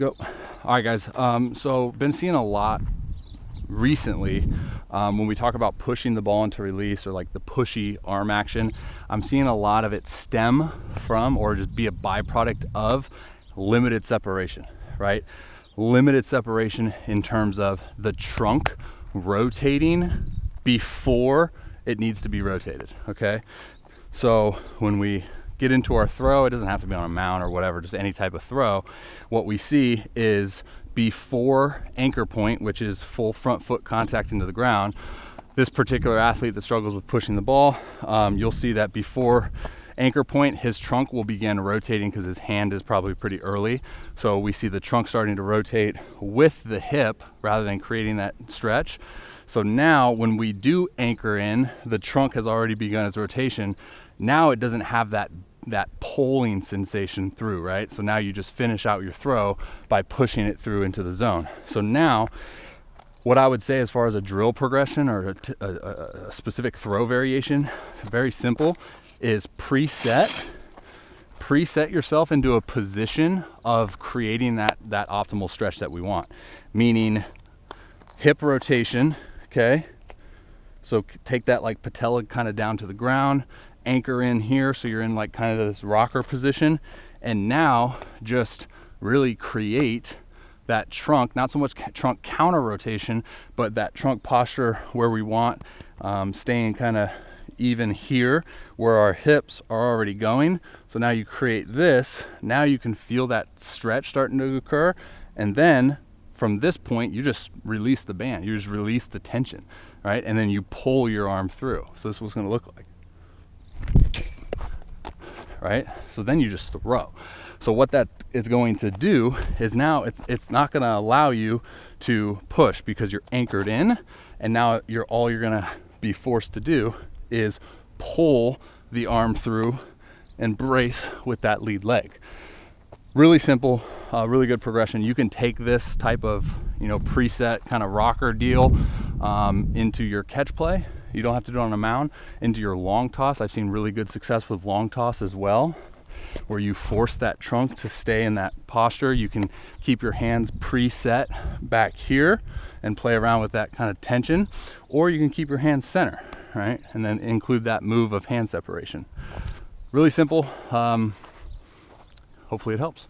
Go. All right, guys. So been seeing a lot recently when we talk about pushing the ball into release, or like the pushy arm action. I'm seeing a lot of it stem from, or just be a byproduct of, limited separation, right? Limited separation in terms of the trunk rotating before it needs to be rotated, okay? So when we get into our throw, it doesn't have to be on a mount or whatever, just any type of throw. What we see is before anchor point, which is full front foot contact into the ground, this particular athlete that struggles with pushing the ball, you'll see that before anchor point, his trunk will begin rotating because his hand is probably pretty early. So we see the trunk starting to rotate with the hip rather than creating that stretch. So now when we do anchor in, the trunk has already begun its rotation. Now it doesn't have that pulling sensation through, right? So now you just finish out your throw by pushing it through into the zone. So now what I would say as far as a drill progression or a specific throw variation, very simple, is preset yourself into a position of creating that optimal stretch that we want. Meaning hip rotation, okay? So take that like patella kind of down to the ground, anchor in here so you're in like kind of this rocker position, and now just really create that trunk, not so much trunk counter rotation, but that trunk posture where we want, staying kind of even here where our hips are already going. So now you create this, now you can feel that stretch starting to occur, and then from this point you just release the band, you just release the tension, right? And then you pull your arm through. So this is what's going to look like, right? So then you just throw. So what that is going to do is now it's not going to allow you to push because you're anchored in, and now all you're going to be forced to do is pull the arm through and brace with that lead leg. Really simple, really good progression. You can take this type of, preset kind of rocker deal into your catch play. You don't have to do it on a mound. Into your long toss. I've seen really good success with long toss as well, where you force that trunk to stay in that posture. You can keep your hands preset back here and play around with that kind of tension, or you can keep your hands center, right? And then include that move of hand separation. Really simple. Hopefully it helps.